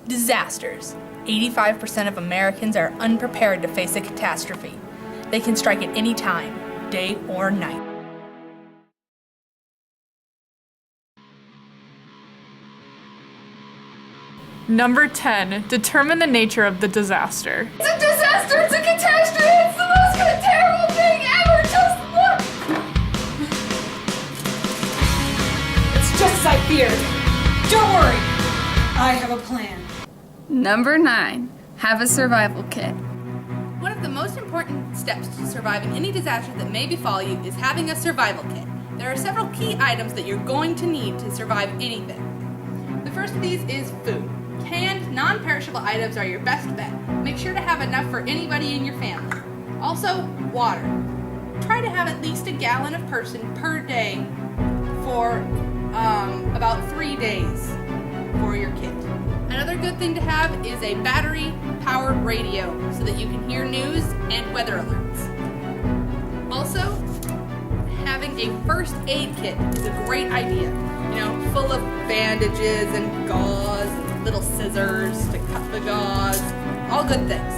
Disasters. 85% of Americans are unprepared to face a catastrophe. They can strike at any time, day or night. Number 10, determine the nature of the disaster. It's a disaster! It's a catastrophe! It's the most terrible thing ever! Just look! It's just as I feared. Don't worry. I have a plan. Number 9, have a survival kit. One of the most important steps to surviving any disaster that may befall you is having a survival kit. There are several key items that you're going to need to survive anything. The first of these is food. Canned, non-perishable items are your best bet. Make sure to have enough for anybody in your family. Also, water. Try to have at least a gallon of person per day for about 3 days for your kit. Another good thing to have is a battery-powered radio so that you can hear news and weather alerts. Also, having a first aid kit is a great idea. Full of bandages and gauze and little scissors to cut the gauze. All good things.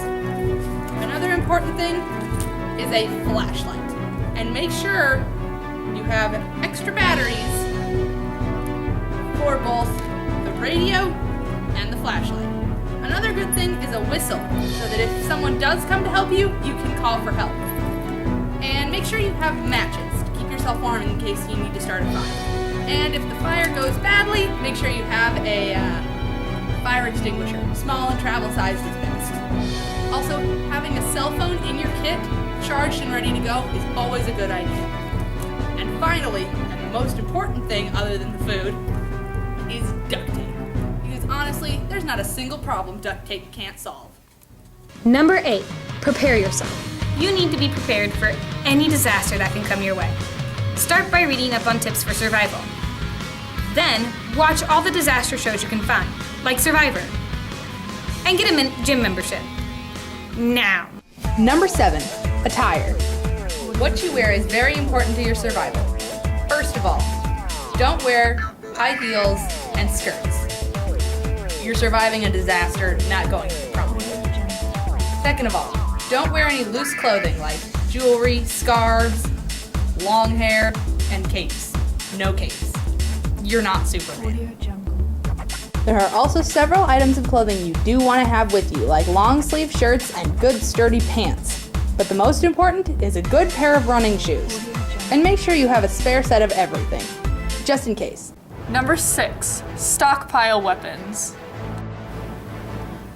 Another important thing is a flashlight. And make sure you have extra batteries for both the radio and the flashlight. Another good thing is a whistle, so that if someone does come to help you, you can call for help. And make sure you have matches to keep yourself warm in case you need to start a fire. And if the fire goes badly, make sure you have a fire extinguisher. Small and travel sized is best. Also, having a cell phone in your kit, charged and ready to go, is always a good idea. And finally, and the most important thing other than the food, is duct tape. Because honestly, there's not a single problem duct tape can't solve. Number 8, prepare yourself. You need to be prepared for any disaster that can come your way. Start by reading up on tips for survival. Then, watch all the disaster shows you can find, like Survivor. And get a gym membership. Now. Number 7, attire. What you wear is very important to your survival. First of all, don't wear high heels and skirts. You're surviving a disaster, not going to the prom. Second of all, don't wear any loose clothing like jewelry, scarves, long hair, and capes. No capes. You're not Superman. There are also several items of clothing you do want to have with you, like long sleeve shirts and good sturdy pants. But the most important is a good pair of running shoes. And make sure you have a spare set of everything, just in case. Number 6, stockpile weapons.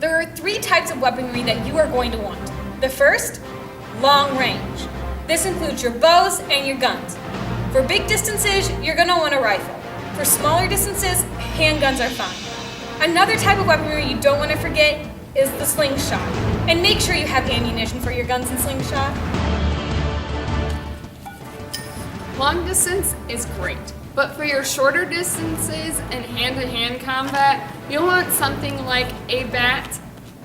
There are 3 types of weaponry that you are going to want. The first, long range. This includes your bows and your guns. For big distances, you're going to want a rifle. For smaller distances, handguns are fine. Another type of weaponry you don't want to forget is the slingshot. And make sure you have ammunition for your guns and slingshot. Long distance is great, but for your shorter distances and hand-to-hand combat, you'll want something like a bat,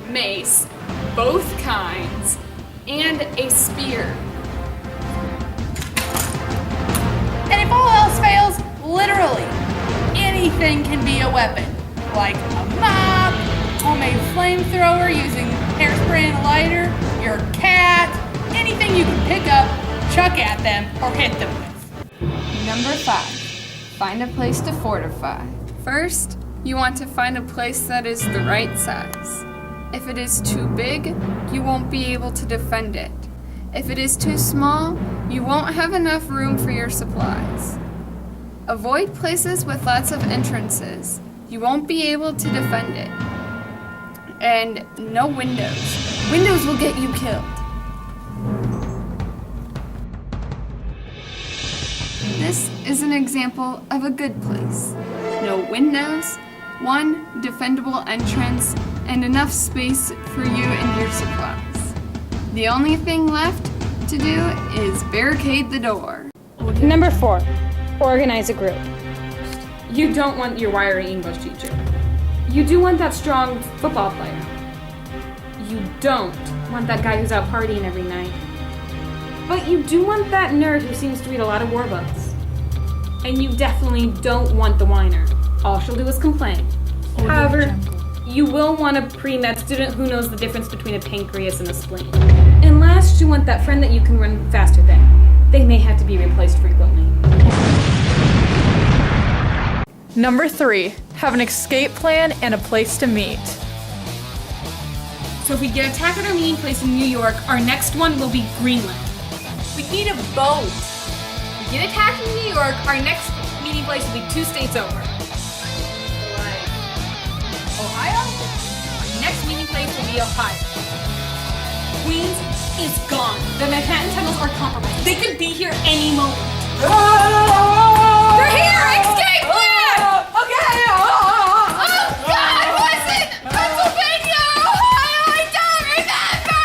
mace, both kinds, and a spear. And if all else fails, literally anything can be a weapon, like a mop, homemade flamethrower using hairspray and a lighter, your cat, anything you can pick up, chuck at them, or hit them with. Number 5, find a place to fortify. First, you want to find a place that is the right size. If it is too big, you won't be able to defend it. If it is too small, you won't have enough room for your supplies. Avoid places with lots of entrances. You won't be able to defend it. And no windows. Windows will get you killed. This is an example of a good place. No windows, one defendable entrance, and enough space for you and your supplies. The only thing left to do is barricade the door. Number 4, organize a group. You don't want your wiry English teacher. You do want that strong football player. You don't want that guy who's out partying every night. But you do want that nerd who seems to read a lot of war books. And you definitely don't want the whiner. All she'll do is complain. However, you will want a pre-med student who knows the difference between a pancreas and a spleen. And last, you want that friend that you can run faster than. They may have to be replaced frequently. Number 3, have an escape plan and a place to meet. So if we get attacked at our meeting place in New York, our next one will be Greenland. We need a boat. We get attacked in New York, our next meeting place will be 2 states over. Like Ohio? Our next meeting place will be Ohio. Queens is gone. The Manhattan tunnels are compromised. They could be here any moment. They're here! Escape plan! Oh God, was it Pennsylvania, Ohio? I don't remember!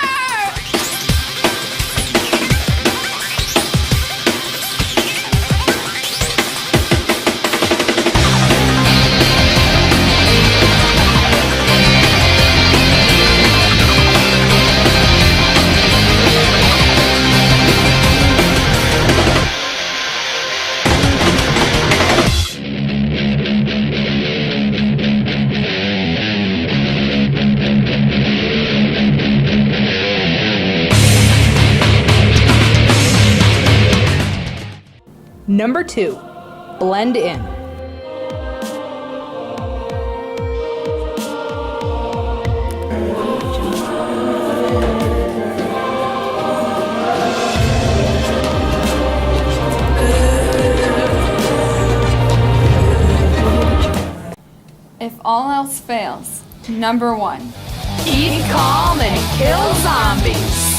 Number 2, blend in. If all else fails, number 1. Keep calm and kill zombies.